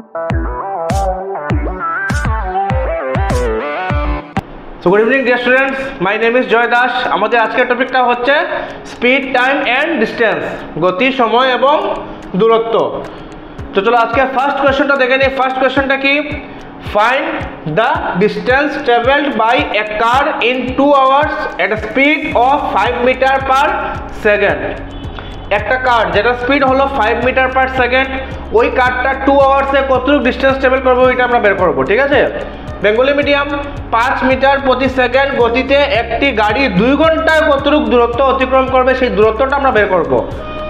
So good evening dear students, my name is Joy Das. আমাদের আজকের টপিকটা হচ্ছে স্পিড, টাইম এন্ড ডিস্টেন্স, গতি, সময় এবং দূরত্ব। তো চলো আজকে ফার্স্ট কোশ্চেনটা দেখে নিই। ফার্স্ট কোশ্চেনটা কি? Find the distance travelled by a car in 2 hours at a speed of 5 meter per second। একটা কার যেটা স্পিড হলো 5 মিটার পার সেকেন্ড, ওই কারটা 2 আওয়ার্সে কতটুকু ডিস্টেন্স ট্রাভেল করবে এটা আমরা বের করব, ঠিক আছে? বেঙ্গলি মিডিয়াম 5 মিটার প্রতি সেকেন্ড গতিতে একটি গাড়ি 2 ঘন্টায় কতটুকু দূরত্ব অতিক্রম করবে সেই দূরত্বটা আমরা বের করব।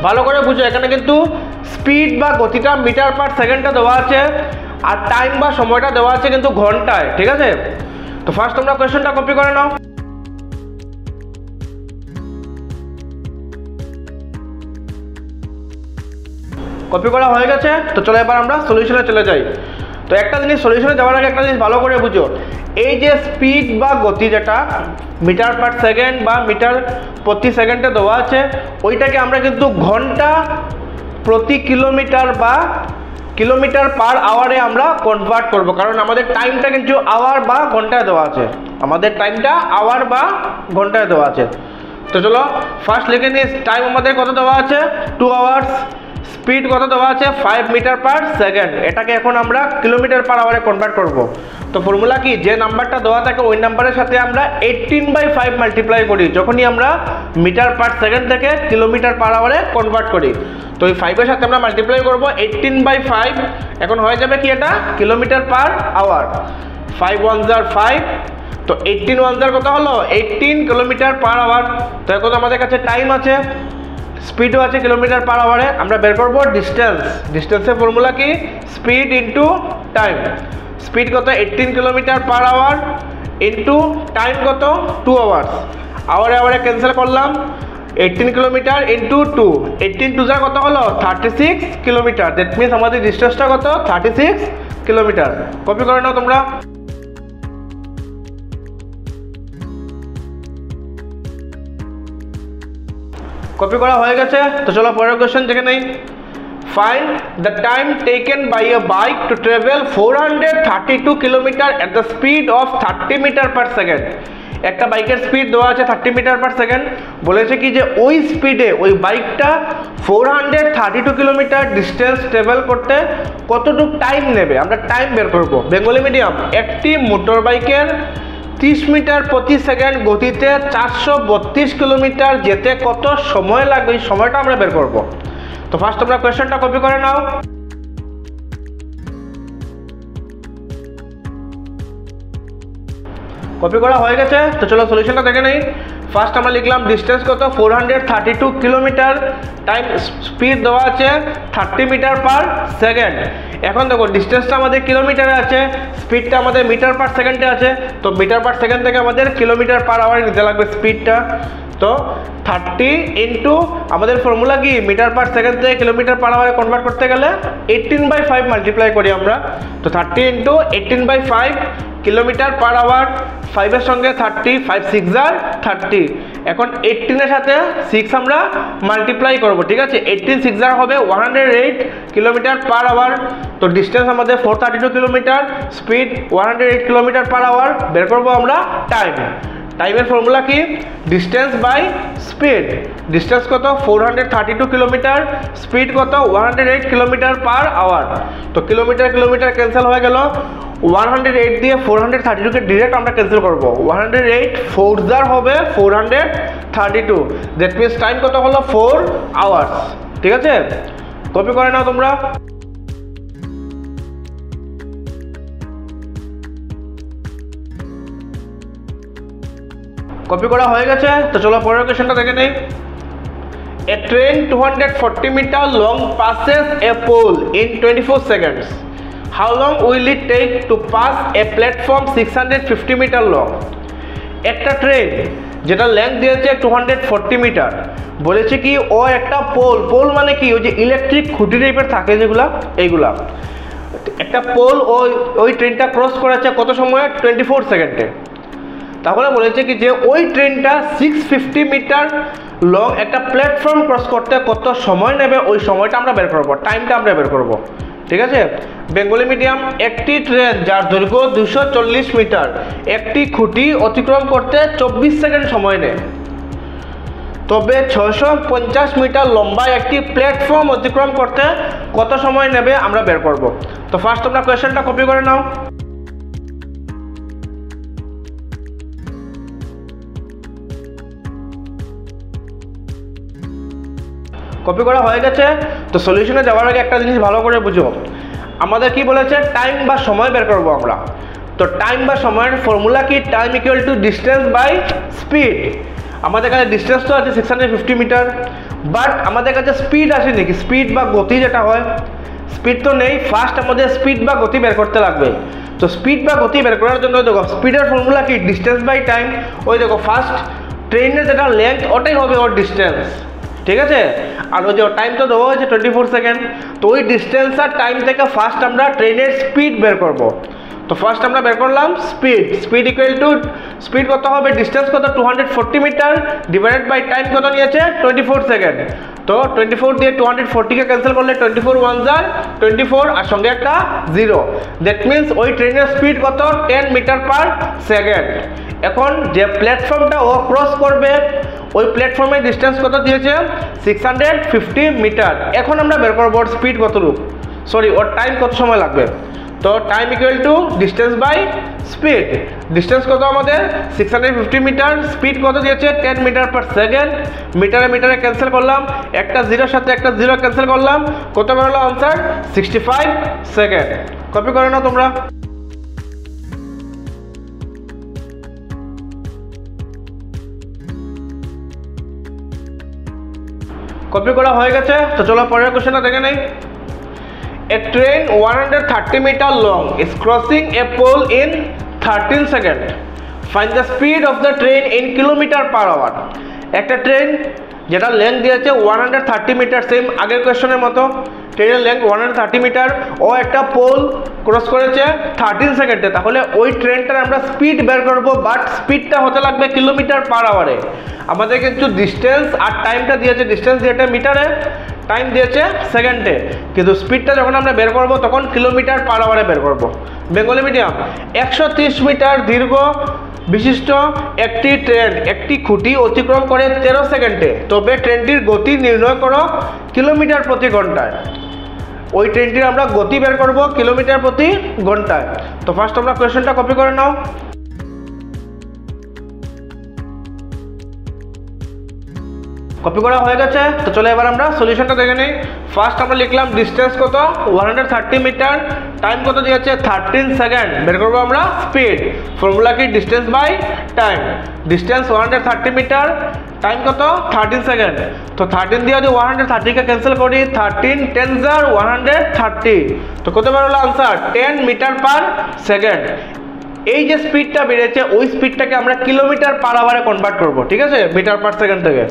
ভালো করে বুঝো, এখানে কিন্তু স্পিড বা গতিটা মিটার পার সেকেন্ডটা দেওয়া আছে আর টাইম বা সময়টা দেওয়া আছে কিন্তু ঘন্টায়, ঠিক আছে? তো ফার্স্ট তোমরা কোশ্চেনটা কপি করে নাও। কপি করা হয়ে গেছে, তো চলো এবার আমরা সলিউশনে চলে যাই। তো একটা জিনিস সলিউশনে যাওয়ার আগে একটা জিনিস ভালো করে বুঝো, এই যে স্পিড বা গতি যেটা মিটার পার সেকেন্ড বা মিটার প্রতি সেকেন্ডে দেওয়া আছে, ওইটাকে আমরা কিন্তু ঘন্টা প্রতি কিলোমিটার বা কিলোমিটার পার আওয়ারে আমরা কনভার্ট করব, কারণ আমাদের টাইমটা কিন্তু আওয়ার বা ঘন্টায় দেওয়া আছে। আমাদের টাইমটা আওয়ার বা ঘন্টায় দেওয়া আছে। তো চলো ফার্স্ট লিখে নিই, টাইম আমাদের কত দেওয়া আছে? 2 আওয়ার্স। স্পিড কত দেওয়া আছে? 5 মিটার পার সেকেন্ড। এটাকে এখন আমরা কিলোমিটার পার আওয়ারে কনভার্ট করব। তো ফর্মুলা কি? যে নাম্বারটা দেওয়া থাকে ওই নাম্বারের সাথে আমরা 18/5 মাল্টিপ্লাই করি যখনই আমরা মিটার পার সেকেন্ড থেকে কিলোমিটার পার আওয়ারে কনভার্ট করি। তো এই 5 এর সাথে আমরা মাল্টিপ্লাই করব 18/5, এখন হয়ে যাবে কি এটা? Kilometre per hour. 5 1 5, তো 18 1 কত হলো? 18 কিলোমিটার পার আওয়ার। তো এখন আমাদের কাছে টাইম আছে, স্পিডও আছে কিলোমিটার পার আওয়ারে, আমরা বের করব ডিস্টেন্স। ডিস্টেন্সের ফর্মুলা কি? Speed into time. স্পিড কত? 18 kilometre per hour into time কত? 2 আওয়ার্স। আওয়ারে আওয়ারে ক্যান্সেল করলাম, 18 কিলোমিটার ইন্টু 2, 18 2 কত হলো? 36 কিলোমিটার। দ্যাট মিনস আমাদের ডিস্টেন্সটা কত? 36 কিলোমিটার। কপি করে নাও তোমরা। কপি করা হয়ে গেছে, তো চলো পরের কোশ্চেন দেখে নেই। Find the time taken by a bike to travel 432 kilometre at the speed of 30 metre per second. একটা বাইকের স্পিড দেওয়া আছে 30 মিটার পার সেকেন্ড, বলেছে কি যে ওই স্পিডে ওই বাইকটা 432 কিলোমিটার ডিস্টেন্স ট্রাভেল করতে কতটুকু টাইম নেবে, আমরা টাইম বের করব। বেঙ্গলি মিডিয়াম একটি মোটর বাইকের 30 মিটার প্রতি সেকেন্ড গতিতে 432 কিলোমিটার যেতে কত সময় লাগবে এই সময়টা আমরা বের করব। তো ফার্স্ট তোমরা কোশ্চেনটা কপি করে নাও। কপি করা হয়ে গেছে, তো চলো সলিউশনটা দেখে নেই। ফার্স্ট আমরা লিখলাম ডিস্টেন্স কত? 432 কিলোমিটার, টাইম স্পিড দেওয়া আছে 30 মিটার পার সেকেন্ড। এখন দেখো ডিস্টেন্সটা আমাদের কিলোমিটারে আছে, স্পিডটা আমাদের মিটার পার সেকেন্ডে আছে, তো মিটার পার সেকেন্ড থেকে আমাদের কিলোমিটার পার আওয়ারে নিতে লাগবে স্পিডটা। তো 30 ইন্টু আমাদের ফর্মুলা কি? মিটার পার সেকেন্ড থেকে কিলোমিটার পার আওয়ারে কনভার্ট করতে গেলে 18/5 মাল্টিপ্লাই করি আমরা। তো 30 ইন্টু 18/5 কিলোমিটার পার আওয়ার, 5 এর সঙ্গে 30, 5 6 30। এখন 18 এর সাথে 6 আমরা মাল্টিপ্লাই করব, ঠিক আছে? 18 6 হবে 108 কিলোমিটার পার আওয়ার। তো ডিস্টেন্স আমাদের 432 kilometre, speed 108 kilometre per hour. বের করব আমরা টাইম। টাইমের ফর্মুলা কি? Distance by speed. ডিস্টেন্স কত? 432 কিলোমিটার, স্পিড কত? 108 কিলোমিটার পার আওয়ার। তো কিলোমিটার কিলোমিটার ক্যান্সেল হয়ে গেল, 108 দিয়ে 432কে ডিরেক্ট আমরা ক্যান্সেল করব। 108 4 হবে 432, দ্যাট মিনস টাইম কত হলো? 4 আওয়ার্স, ঠিক আছে? কপি করে নাও তোমরা। কপি করা হয়ে গেছে, তো চলো পরের কোশ্চেনটা দেখে নেই। A train 240 meter long passes a pole in 24 seconds. How long will it take to pass a platform 650 meter long? একটা ট্রেন যেটা লেন্থ দিয়েছে 240 মিটার, বলেছে কি ও একটা পোল মানে কি? ওই যে ইলেকট্রিক খুঁটি টাইপের থাকে যেগুলা, এইগুলা একটা পোল ওই ট্রেনটা ক্রস করেছে কত সময়ে? 24 সেকেন্ডে। তাহলে বলেছে কি যে ওই ট্রেনটা 650 মিটার লং একটা প্ল্যাটফর্ম ক্রস করতে কত সময় নেবে ওই সময়টা আমরা বের করব, টাইমটা আমরা বের করব। ঠিক আছে। বেঙ্গলি মিডিয়াম, একটি ট্রেন যার দৈর্ঘ্য 240 মিটার একটি খুঁটি অতিক্রম করতে 24 সেকেন্ড সময় নেয়, তবে 650 মিটার লম্বা একটি প্ল্যাটফর্ম অতিক্রম করতে কত সময় নেবে আমরা বের করব। তো ফার্স্ট তোমরা কোয়েশ্চেনটা কপি করে নাও। কপি করা হয়ে গেছে। তো সলিউশনে যাওয়ার আগে একটা জিনিস ভালো করে বুঝো, আমাদের কি বলেছে, টাইম বা সময় বের করবো আমরা। তো টাইম বা সময়ের ফর্মুলা কি, time equal to distance by speed. আমাদের কাছে ডিস্টেন্স তো আছে 650 মিটার, বাট আমাদের কাছে স্পিড আসে নাকি, স্পিড বা গতি যেটা হয়, স্পিড তো নেই। ফার্স্ট আমাদের স্পিড বা গতি বের করতে লাগবে। তো স্পিড বা গতি বের করার জন্য দেখো স্পিডের ফর্মুলা কি, ডিস্টেন্স বাই টাইম। ওই দেখো ফার্স্ট ট্রেনের যেটা লেন্থ ওটাই হবে ওর ডিস্টেন্স, ঠিক আছে। আর ওই যে টাইম তো দেওয়া হয়েছে 24 সেকেন্ড। তো ওই ডিস্টেন্স আর টাইম থেকে ফার্স্ট আমরা ট্রেনের স্পিড বের করব। তো ফার্স্ট আমরা বের করলাম speed. Speed equal to speed কত হবে, ডিস্টেন্স কত 240 মিটার ডিভাইডেড বাই টাইম কত নিয়েছে 24 সেকেন্ড। তো 24 দিয়ে 240কে ক্যান্সেল করলে 24 1 jar 24 আর সঙ্গে একটা 0। দ্যাট মিনস ওই ট্রেনের স্পিড কত 10 মিটার পার সেকেন্ড। এখন যে প্ল্যাটফর্মটা ও ক্রস করবে ওই প্ল্যাটফর্মের ডিস্টেন্স কত দিয়েছে 650 মিটার। এখন আমরা বের করব ওর স্পিড কত রূপ, সরি ওর টাইম কত সময় লাগবে। তো time equal to distance by speed. Distance কত আমাদের 650 মিটার, স্পিড কত দিয়েছে 10 মিটার পার সেকেন্ড। মিটারে মিটারে ক্যান্সেল করলাম, একটা জিরোর সাথে একটা জিরো ক্যান্সেল করলাম, কত বেরোলো আনসার 65 সেকেন্ড। কপি করে নাও তোমরা। কপি করা হয়ে গেছে। তো চলো পরের কোশ্চেনটা দেখে নেই। A train 130 meter long is crossing a pole in 13 seconds. Find the speed of the train in kilometer per hour. একটা ট্রেন যেটা লেন্থ দিয়েছে 130 মিটার, সেম আগের কোয়েশ্চনের মতো ট্রেনের লেন্থ 130 মিটার, ও একটা পোল ক্রস করেছে 13 সেকেন্ডে। তাহলে ওই ট্রেনটার আমরা স্পিড বের করবো, বাট স্পিডটা হতে লাগবে কিলোমিটার পার আওয়ারে। আমাদের কিন্তু ডিস্টেন্স আর টাইমটা দিয়েছে, ডিস্টেন্স দিয়েছে মিটারে, টাইম দিয়েছে সেকেন্ডে, কিন্তু স্পিডটা যখন আমরা বের করব তখন কিলোমিটার পার আওয়ারে বের করব। বেঙ্গলি মিডিয়াম, 130 মিটার দীর্ঘ বিশিষ্ট একটি ট্রেন একটি খুঁটি অতিক্রম করে 13 সেকেন্ডে, তবে ট্রেনটির গতি নির্ণয় করো কিলোমিটার প্রতি ঘন্টায়। ওই ট্রেনটির আমরা গতি বের করব কিলোমিটার প্রতি ঘন্টায়। তো ফার্স্ট তোমরা কোয়েশ্চেনটা কপি করে নাও। কপি করা হয়ে গেছে। তো চলো এবার আমরা সলিউশনটা দেখে নিই। ফার্স্ট আমরা লিখলাম ডিস্টেন্স কত 130 মিটার, টাইম কত দিয়েছে 13 সেকেন্ড, বের করবো আমরা স্পিড। ফর্মুলা কি, distance by time. Distance 130 metre, time কত 13 সেকেন্ড। তো 13 দিয়ে যদি 130কে ক্যান্সেল করি, 13 10 jar 130, তো কত বেরোলো আনসার 10 মিটার পার সেকেন্ড। এই যে স্পিডটা বেড়েছে ওই স্পিডটাকে আমরা কিলোমিটার পার আওয়ারে কনভার্ট করব, ঠিক আছে, মিটার পার সেকেন্ড থেকে।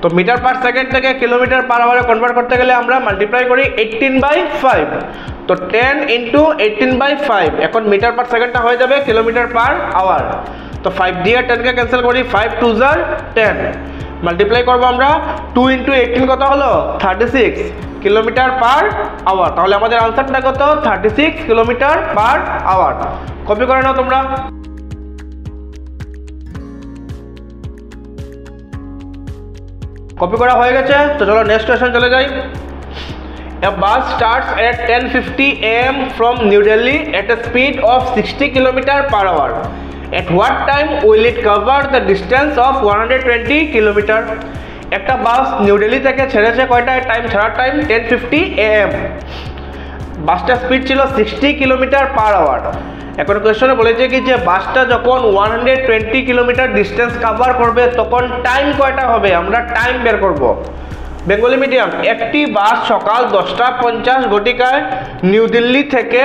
তো মিটার পার সেকেন্ড থেকে কিলোমিটার পার আওয়ারে কনভার্ট করতে গেলে আমরা মাল্টিপ্লাই করি 18/5। তো 10 ইন্টু 18/5, এখন মিটার পার সেকেন্ডটা হয়ে যাবে কিলোমিটার পার আওয়ার। তো 5 দিয়ে 10কে ক্যান্সেল করি, 5 2 jar 10, মাল্টিপ্লাই করবো আমরা 2 ইন্টু 18 কত হলো 36 কিলোমিটার পার আওয়ার। তাহলে আমাদের আনসারটা কত 36 কিলোমিটার পার আওয়ার। কপি করে নাও তোমরা। কপি করা হয়ে গেছে। তো চলো নেক্সট কোয়েশ্চন চলে যাই। A bus starts at 10:50 am from New Delhi at a speed of 60 km/h. At what time will it cover the distance of 120 km? একটা বাস নিউ দিল্লি থেকে ছেড়েছে, কয়টায় টাইম ছাড়ার টাইম 10:50 am। বাসটার স্পিড ছিল 60 km/h। এখন কোয়েশ্চনে বলেছে কি যে বাসটা যখন 120 কিলোমিটার ডিস্টেন্স কভার করবে তখন টাইম কয়টা হবে, আমরা টাইম বের করব। বেঙ্গলি মিডিয়াম, একটি বাস সকাল 10:50 ঘটিকায় নিউ দিল্লি থেকে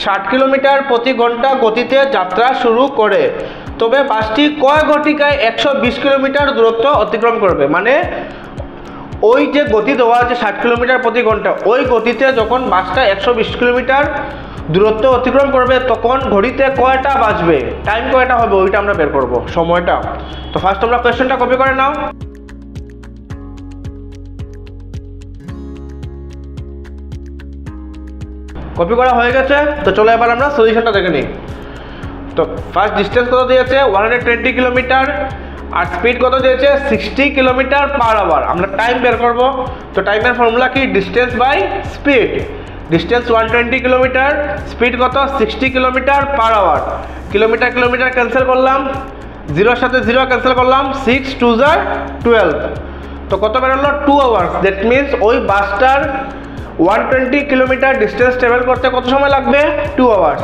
60 কিলোমিটার প্রতি ঘন্টা গতিতে যাত্রা শুরু করে, তবে বাসটি কয় ঘটিকায় 120 কিলোমিটার দূরত্ব অতিক্রম করবে। মানে ওই যে গতি দেওয়া আছে 60 কিলোমিটার প্রতি ঘন্টা, ওই গতিতে যখন বাসটা 120 কিলোমিটার দূরত্ব অতিক্রম করবে তখন ঘড়িতে কয়টা বাজবে, টাইম কয়টা হবে, ওইটা আমরা বের করব, সময়টা। তো ফার্স্ট তোমরা কোয়েশ্চেনটা কপি করে নাও। কপি করা হয়ে গেছে। তো চলো এবার আমরা সলিউশনটা দেখে নিই। তো ফার্স্ট ডিস্টেন্স কত দিয়েছে 120 কিলোমিটার, আর স্পিড কত দিয়েছে 60 কিলোমিটার পার আওয়ার। আমরা টাইম বের করব। তো টাইমের ফর্মুলা কি, distance by speed. Distance 120 kilometre, speed কত 60 kilometre per hour. Kilometre kilometre cancel করলাম, জিরোর সাথে জিরো ক্যান্সেল করলাম, 6 2 12। তো কত বেরোলো 2 আওয়ার্স। দ্যাট মিনস ওই বাসটার 120 কিলোমিটার ডিস্টেন্স ট্রাভেল করতে কত সময় লাগবে 2 আওয়ার্স।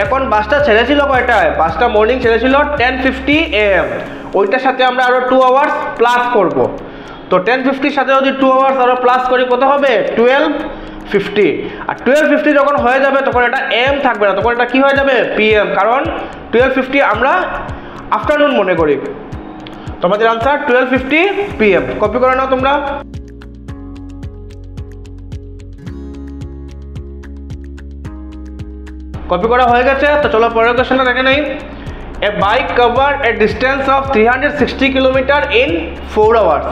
এখন বাসটা ছেড়েছিল কয়টায়, বাসটা মর্নিং ছেড়েছিল 10:50 AM। ওইটার সাথে আমরা আরও 2 আওয়ার্স প্লাস করব। তো 10:50 সাথে যদি 2 আওয়ার্স আরও প্লাস করি কত হবে 12:50। আর 12:50 যখন হয়ে যাবে তখন এটা এম থাকবে না, তখন এটা কি হয়ে যাবে PM, কারণ 12:50 আমরা আফটারনুন মনে করি। তোমাদের আনসার 12:50 PM। কপি করে নাও তোমরা। কপি করা হয়ে গেছে। তো চলো পরের কোশ্চেনটা দেখে নেই। A bike cover a distance of 360 kilometre in 4 hours.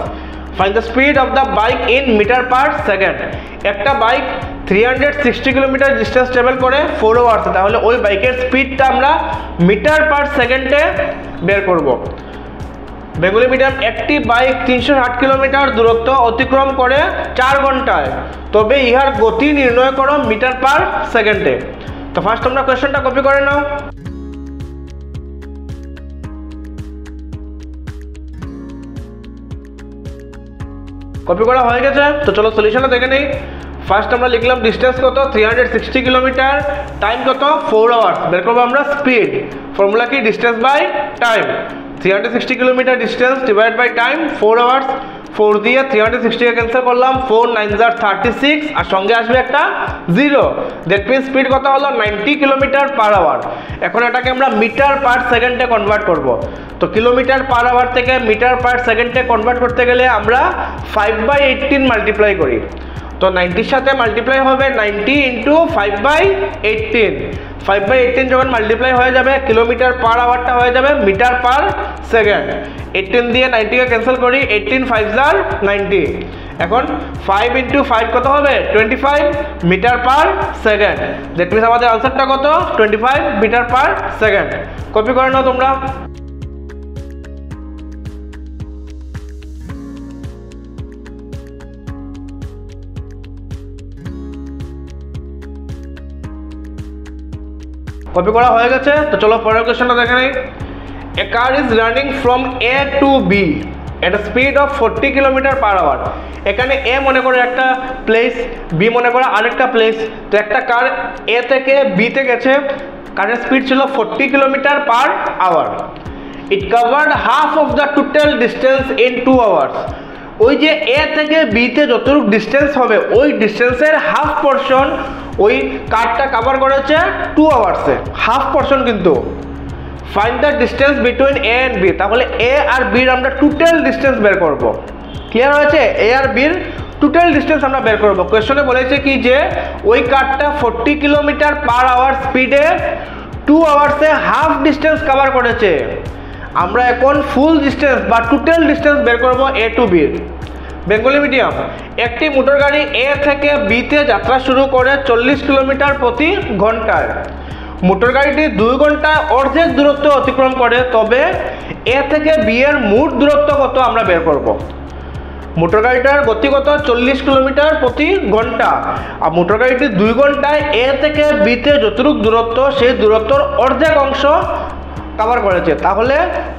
Find the speed of the bike in metre per second. একটা বাইক 360 কিলোমিটার ডিস্টেন্স ট্রাভেল করে 4 আওয়ার্সে, তাহলে ওই বাইকের স্পিডটা আমরা মিটার পার সেকেন্ডে বের করব। বেঙ্গলি মিডিয়াম, একটি বাইক 360 কিলোমিটার দূরত্ব অতিক্রম করে 4 ঘন্টায়, তবে ইহার গতি নির্ণয় করো মিটার পার সেকেন্ডে। তো ফার্স্ট তোমরা কোয়েশ্চনটা কপি করে নাও। কপি করা হয়ে গেছে। তো চলো সলিউশনটা দেখে নেই। ফার্স্ট আমরা লিখলাম ডিস্টেন্স কত 360 কিলোমিটার, টাইম কত 4 আওয়ার্স। বের করবো আমরা স্পিড। ফর্মুলা কি, distance by time. 360 kilometre distance divide by time 4 hours. 4 দিয়ে 360 ক্যান্সেল করলাম, 4 9 36, আর সঙ্গে আসবে একটা 0। দ্যাট মিনস স্পিড কত হলো 90 কিলোমিটার পার আওয়ার। এখন এটাকে আমরা মিটার পার সেকেন্ডে কনভার্ট করব। তো কিলোমিটার পার আওয়ার থেকে মিটার পার সেকেন্ডে কনভার্ট করতে গেলে আমরা 5/18 মাল্টিপ্লাই করি। তো 90-র সাথে মাল্টিপ্লাই হবে 90 × 5/18। 5/18 যখন মাল্টিপ্লাই হয়ে যাবে কিলোমিটার পার আওয়ারটা হয়ে যাবে মিটার পার সেকেন্ড। 18 দিয়ে 90কে ক্যান্সেল করি, 18 5 90। এখন 5 × 5 কত হবে 25 metre per second. That means আমাদের আনসারটা কত 25 মিটার পার সেকেন্ড। কপি করে নাও তোমরা। কপি করা হয়ে গেছে। তো চলো পরের কোশ্চেনটা দেখে নিই। A car is running from A to B at a speed of 40 kilometre per hour. এখানে এ মনে করে একটা প্লেস, বি মনে করে আরেকটা প্লেস। তো একটা কার এ থেকে বিতে গেছে, কারের স্পিড ছিল 40 kilometre per hour. It covered half of the total distance in 2 hours. ওই যে এ থেকে বিতে যতটুকু ডিস্টেন্স হবে ওই ডিস্টেন্সের হাফ পোর্শন ওই কারটা কভার করেছে 2 আওয়ার্সে, হাফ পোর্শন কিন্তু। Find the distance between A and B. তাহলে এ আর বির আমরা টোটাল ডিস্টেন্স বের করব। ক্লিয়ার হয়েছে? এ আর বির টোটাল ডিস্টেন্স আমরা বের করব। কোয়েশ্চনে বলেছে কি যে ওই কারটা 40 কিলোমিটার পার আওয়ার স্পিডে 2 আওয়ার্সে হাফ ডিস্টেন্স কভার করেছে। আমরা এখন ফুল ডিস্টেন্স বা টোটাল ডিস্টেন্স বের করব এ টু বির। বেঙ্গলি মিডিয়াম, একটি মোটর গাড়ি এ থেকে বিতে যাত্রা শুরু করে 40 কিলোমিটার প্রতি ঘন্টায়। মোটর গাড়িটি 2 ঘন্টায় অর্ধেক দূরত্ব অতিক্রম করে, তবে এ থেকে বি এর মোট দূরত্ব কত আমরা বের করব। মোটর গাড়িটার গতি কত 40 কিলোমিটার প্রতি ঘন্টা, আর মোটর গাড়িটি 2 ঘন্টায় এ থেকে বিতে যতটুকু দূরত্ব সেই দূরত্বর অর্ধেক অংশ কভার করেছে। তাহলে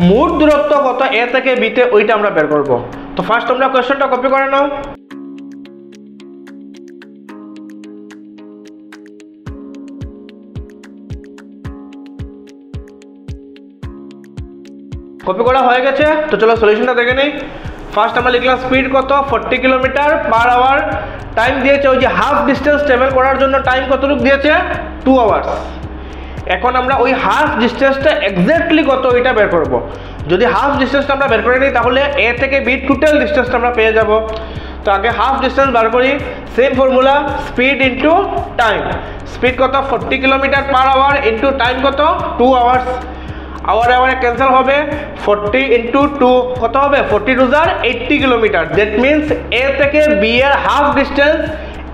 মোট দূরত্ব কত এ থেকে বিতে ওইটা আমরা বের করব। তো ফার্স্ট তোমরা কোয়েশ্চনটা কপি করে নাও। কপি করা হয়ে গেছে। তো চলো সলিউশনটা দেখে নেই। ফার্স্ট আমরা লিখলাম স্পিড কত 40 কিলোমিটার পার আওয়ার, টাইম দিয়েছে ওই যে হাফ ডিস্টেন্স ট্রাভেল করার জন্য টাইম কতটুকু দিয়েছে 2 আওয়ার্স। এখন আমরা ওই হাফ ডিস্টেন্সটা এক্স্যাক্টলি কত ওইটা বের করব। যদি হাফ ডিস্টেন্সটা আমরা বের করে নিই তাহলে এ থেকে বি টোটাল ডিস্টেন্সটা আমরা পেয়ে যাব। তো আগে হাফ ডিস্টেন্স বার করি, same formula, speed into time. Speed কত 40 kilometre per hour into time কত 2 আওয়ার্স। আওয়ারে আওয়ারে ক্যান্সেল হবে, 40 × 2 কত হবে 40 2 80 কিলোমিটার। দ্যাট মিনস এ থেকে বি এর হাফ ডিস্টেন্স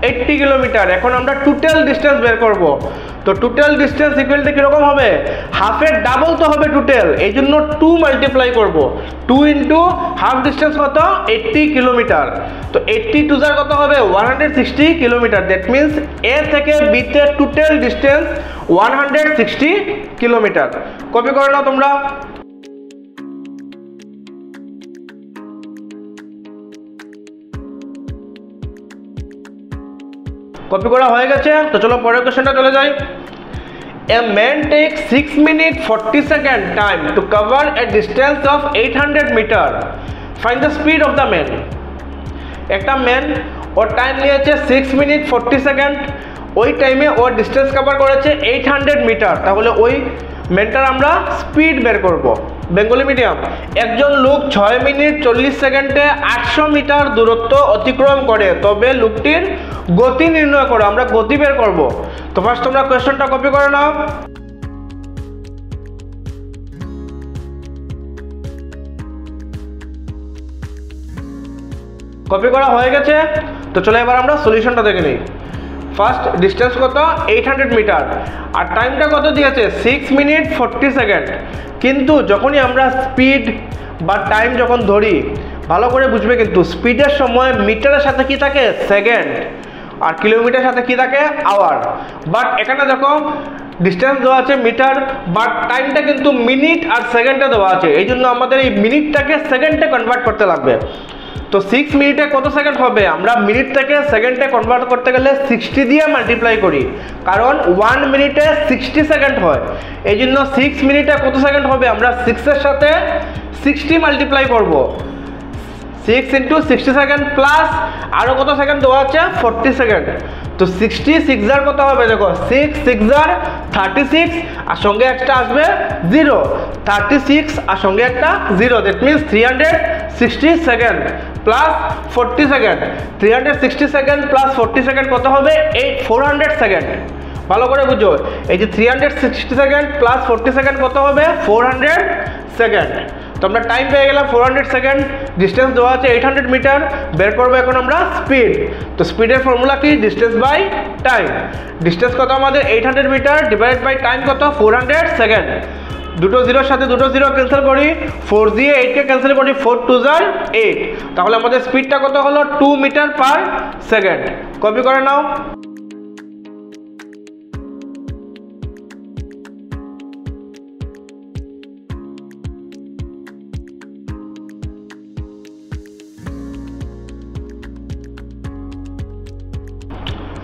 80 কিলোমিটার। এখন আমরা টোটাল ডিস্টেন্স বের করব। তো টোটাল ডিস্টেন্স ইকুয়াল টু কীরকম হবে, হাফের ডাবল তো হবে টোটাল, এই জন্য 2 মাল্টিপ্লাই করব। 2 ইন্টু হাফ ডিস্টেন্স কত, 80 কিলোমিটার। তো 80 টু যার কত হবে 160 কিলোমিটার। দ্যাট মিনস এ থেকে বিতে টোটাল ডিস্টেন্স 160 কিলোমিটার। কপি করে নাও তোমরা। কপি করা হয়ে গেছে, তো চলো পরের কোশ্চেনটা চলে যাই। A man takes 6 minutes 40 seconds time to cover a distance of 800 meter. Find the speed of the man. একটা ম্যান ওর টাইম নিয়েছে 6 মিনিট 40 সেকেন্ড, ওই টাইমে ওর ডিস্টেন্স কভার করেছে 800 মিটার। তাহলে ওই ম্যানটার আমরা স্পিড বের করব। বেঙ্গলি মিডিয়াম, একজন লোক 6 মিনিট 40 সেকেন্ডে 800 মিটার দূরত্ব অতিক্রম করে, তবে লোকটির গতি নির্ণয় করো। আমরা গতি বের করব। তো ফার্স্ট তোমরা কোয়েশ্চনটা কপি করে নাও। কপি করা হয়ে গেছে, তো চলো এবার আমরা সলিউশনটা দেখে নিই। ফার্স্ট ডিস্টেন্স কত 800 মিটার, আর টাইমটা কত দিয়েছে 6 মিনিট 40 সেকেন্ড। কিন্তু যখনই আমরা স্পিড বা টাইম যখন ধরি, ভালো করে বুঝবে কিন্তু স্পিডের সময় মিটারের সাথে কি থাকে সেকেন্ড, আর কিলোমিটারের সাথে কি থাকে আওয়ার। বাট এখানে দেখো ডিস্টেন্স দেওয়া আছে মিটার, বাট টাইমটা কিন্তু মিনিট আর সেকেন্ডে দেওয়া আছে, এই জন্য আমাদের এই মিনিটটাকে সেকেন্ডে কনভার্ট করতে লাগবে। তো 6 মিনিটে কত সেকেন্ড হবে, আমরা মিনিট থেকে সেকেন্ডে কনভার্ট করতে গেলে 60 দিয়ে মাল্টিপ্লাই করি, কারণ 1 মিনিটে 60 সেকেন্ড হয়। এই জন্য 6 মিনিটে কত সেকেন্ড হবে, আমরা 6 এর সাথে 60 মাল্টিপ্লাই করব। 6 ইন্টু 60 সেকেন্ড প্লাস আরও কত সেকেন্ড দেওয়া আছে 40 সেকেন্ড। তো 66 আর কত হবে, দেখো 6 6 আর 36, আর সঙ্গে একটা আসবে 0, 36 আর সঙ্গে একটা 0, that means 360 second plus 40 second. 360 second plus 40 second কত হবে 400 সেকেন্ড। ভালো করে বুঝো, এই যে 360 সেকেন্ড প্লাস 40 সেকেন্ড কত হবে 400 সেকেন্ড। তো আমরা টাইম পেয়ে গেলাম 400 সেকেন্ড, ডিস্টেন্স দেওয়া আছে 800 মিটার। বের করবো এখন আমরা স্পিড। তো স্পিডের ফর্মুলা কি, ডিস্টেন্স বাই টাইম। ডিস্টেন্স কত আমাদের 800 মিটার ডিভাইড বাই টাইম কত 400 সেকেন্ড। দুটো জিরোর সাথে দুটো জিরো ক্যান্সেল করি, 4 দিয়ে 8কে ক্যান্সেল করি, 4 2 যার 8। তাহলে আমাদের স্পিডটা কত হলো 2 মিটার পার সেকেন্ড। কপি করে নাও।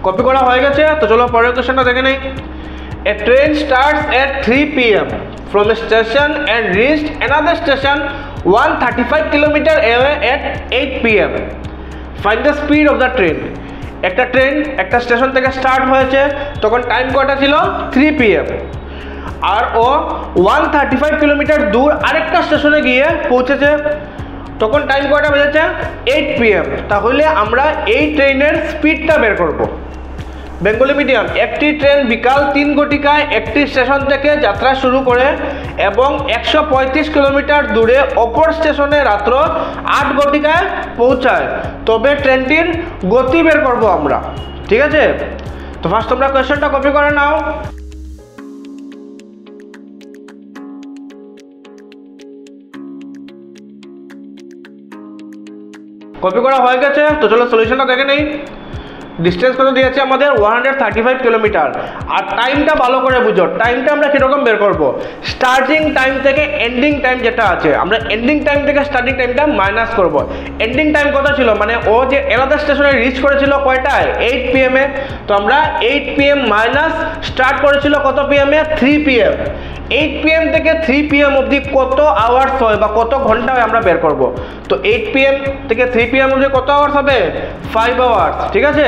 কপি করা হয়ে গেছে, তো চলো পরের কোশ্চেনটা দেখে নেই। A train starts at 3 p.m. from a station and reached another station 135 km away at 8 p.m. Find the speed of the train. একটা ট্রেন একটা স্টেশন থেকে স্টার্ট হয়েছে, তখন টাইম কটা ছিল 3 p.m. আর ও 135 কিলোমিটার দূর আরেকটা স্টেশনে গিয়ে পৌঁছেছে, তখন টাইম কটা বেজেছে 8 p.m. তাহলে আমরা এই ট্রেনের স্পিডটা বের করব। বেঙ্গলি মিডিয়াম, একটি ট্রেন বিকাল 3 ঘটিকায় একটি স্টেশন থেকে যাত্রা শুরু করে এবং 135 কিলোমিটার দূরে অপর স্টেশনে রাত্র 8 ঘটিকায় পৌঁছায়, তবে ট্রেনটির গতি বের করব আমরা। ঠিক আছে, তো ফার্স্ট তোমরা কোয়েশ্চনটা কপি করে নাও। কপি করা হয়ে গেছে, তো চলো সলিউশনটা দেখে নেই। ডিস্টেন্স কত দিয়েছে আমাদের 135 কিলোমিটার, আর টাইমটা ভালো করে বুঝো। টাইমটা আমরা কীরকম বের করব, স্টার্টিং টাইম থেকে এন্ডিং টাইম যেটা আছে, আমরা এন্ডিং টাইম থেকে স্টার্টিং টাইমটা মাইনাস করব। এন্ডিং টাইম কত ছিল, মানে ও যে অ্যানাদার স্টেশনে রিচ করেছিল কয়টায় 8 p.m. তো আমরা 8 p.m. মাইনাস স্টার্ট করেছিল কত p.m. 3 p.m. 8 p.m. থেকে 3 p.m. অবধি কত আওয়ার্স হয় বা কত ঘন্টা হয় আমরা বের করব। তো 8 p.m. থেকে 3 p.m. অবধি কত আওয়ার্স হবে 5 আওয়ার্স। ঠিক আছে,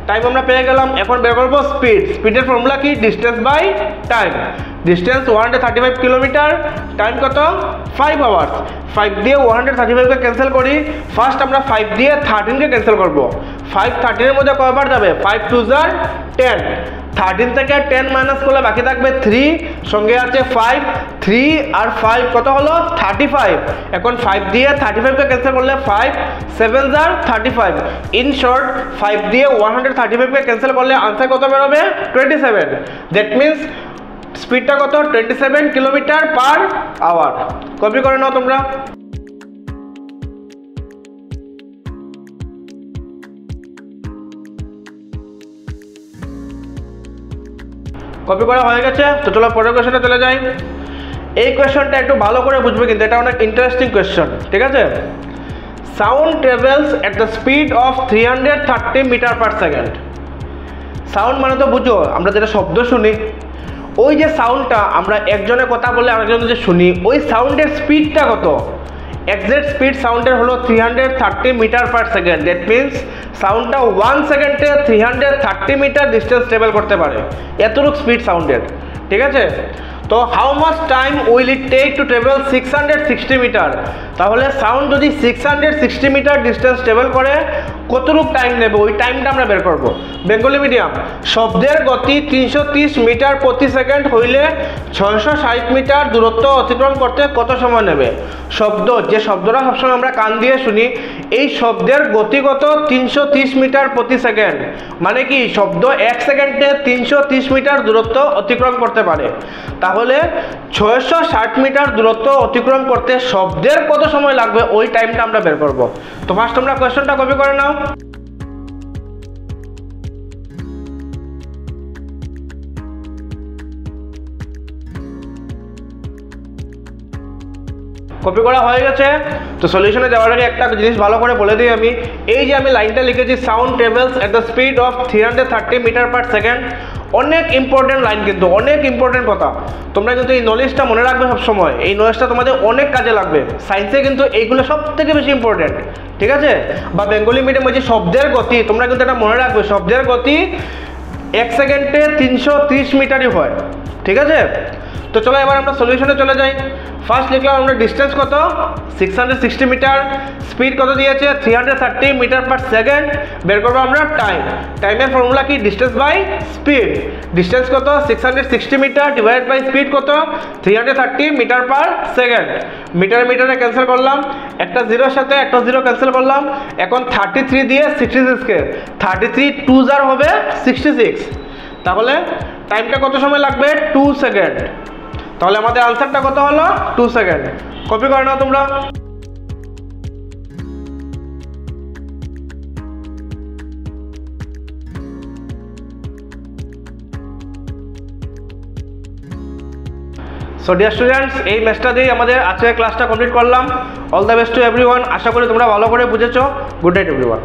টাইম আমরা পেয়ে গেলাম। এখন বের করব স্পিড। স্পিডের ফর্মুলা কি, distance by time. Distance 135 kilometre, time কত 5 আওয়ার্স। 5 দিয়ে 135কে ক্যান্সেল করি, ফার্স্ট আমরা 5 দিয়ে 13কে ক্যান্সেল করব। 5 13 এর মধ্যে কয়বার যাবে, 5 2 যার 10। 13 থেকে 10 মাইনাস করলে বাকি থাকবে 3, সঙ্গে আছে 5। 3 আর 5 কত হলো 35। এখন 5 দিয়ে 35কে ক্যান্সেল করলে 5 7 আর 35। ইন শর্ট 5 দিয়ে 135কে ক্যান্সেল করলে আনসার কত বের হবে 27। দ্যাট মিন্স স্পিডটা কত 27 কিলোমিটার পার আওয়ার। কপি করে নাও তোমরা। কপি করা হয়ে গেছে, তো চলো পরের কোয়েশ্চনে চলে যাই। এই কোয়েশ্চনটা একটু ভালো করে বুঝবে, কিন্তু এটা অনেক ইন্টারেস্টিং কোয়েশ্চন, ঠিক আছে। Sound travels at the speed of 330 metre per second. Sound মানে তো বুঝো আমরা যেটা শব্দ শুনি, ওই যে সাউন্ডটা আমরা একজনের কথা বলে আরেকজন যে শুনি, ওই সাউন্ডের স্পিডটা কত? এক্সাক্ট স্পিড সাউন্ডের হলো 330 metre per second. That means সাউন্ডটা 1 সেকেন্ডে 330 মিটার ডিস্টেন্স ট্রাভেল করতে পারে, এতটুকু স্পিড সাউন্ডের, ঠিক আছে। তো how much time will it take to travel 660 metre? তাহলে সাউন্ড যদি 660 মিটার ডিস্টেন্স ট্রাভেল করে কতটুকু টাইম নেবে, ওই টাইমটা আমরা বের করব। বেঙ্গলি মিডিয়াম, শব্দের গতি 330 মিটার প্রতি সেকেন্ড হইলে 660 মিটার দূরত্ব অতিক্রম করতে কত সময় নেবে? শব্দ, যে শব্দটা সবসময় আমরা কান দিয়ে শুনি, এই শব্দের গতিগত 330 মিটার প্রতি সেকেন্ড, মানে কি শব্দ 1 সেকেন্ডে 330 মিটার দূরত্ব অতিক্রম করতে পারে। তাহলে 660 মিটার দূরত্ব অতিক্রম করতে শব্দের কত সময় লাগবে, ওই টাইমটা আমরা বের করব। তো ফার্স্ট তোমরা কোয়েশ্চনটা কপি করে নাও। কপি করা হয়ে গেছে, তো সলিউশনে যাওয়ার আগে একটা জিনিস ভালো করে বলে দিই আমি। এই যে আমি লাইনটা লিখেছি, sound travels at the speed of 330 metre per second, অনেক ইম্পর্টেন্ট লাইন, কিন্তু অনেক ইম্পর্টেন্ট কথা। তোমরা কিন্তু এই নলেজটা মনে রাখবে সবসময়, এই নলেজটা তোমাদের অনেক কাজে লাগবে। সায়েন্সে কিন্তু এইগুলো সব থেকে বেশি ইম্পর্টেন্ট, ঠিক আছে। বা বেঙ্গলি মিডিয়ামে যে শব্দের গতি, তোমরা কিন্তু এটা মনে রাখবে, শব্দের গতি 1 সেকেন্ডে 330 মিটারই হয়, ঠিক আছে। তো চলো এবার আমরা সলিউশনে চলে যাই। ফার্স্ট লিখলাম আমরা ডিস্টেন্স কত 660 মিটার, স্পিড কত দিয়েছে 330 মিটার পার সেকেন্ড, বের করবো আমরা টাইম। টাইমের ফর্মুলা কি ডিস্টেন্স বাই স্পিড। ডিস্টেন্স কত 660 মিটার ডিভাইড বাই স্পিড কত 330 মিটার পার সেকেন্ড। মিটারে মিটারে ক্যান্সেল করলাম, একটা জিরোর সাথে একটা জিরো ক্যান্সেল করলাম। এখন 33 দিয়ে 66কে 33 2 যার হবে 66, তাহলে টাইমটা কত সময় লাগবে 2 সেকেন্ড। তাহলে আমাদের আনসারটা কত হলো 2 সেকেন্ড। কপি করে নাও তোমরা। সো ডিয়ার স্টুডেন্টস, এই ম্যাচটা দিয়ে আমাদের আজকের ক্লাসটা কমপ্লিট করলাম। All the best to everyone. আশা করি তোমরা ভালো করে বুঝেছো। Good night everyone.